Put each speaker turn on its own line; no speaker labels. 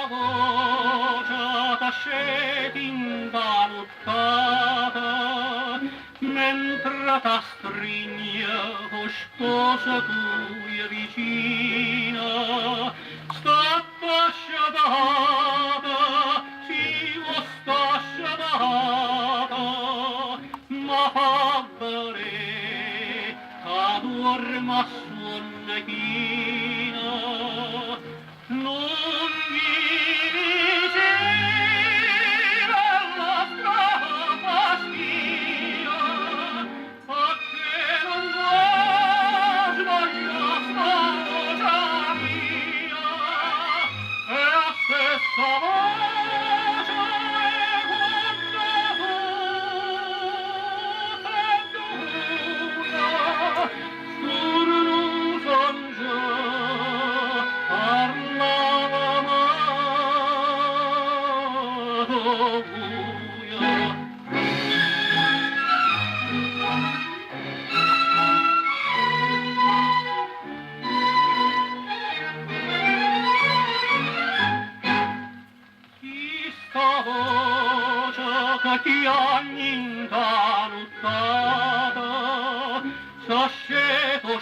voce t'asceti invaluttata, mentre ta strigne o sposa tua vicina, stappa sciabata, si o sta sciabata, ma fa bere, ta dorma sonnechina, non mi diceva la strada spia, a che non va sbaglia sposa mia, e a stessa voce quando dura, furono son già parlava amato buia. Questa voce che ti hanno intaluttata, s'asceto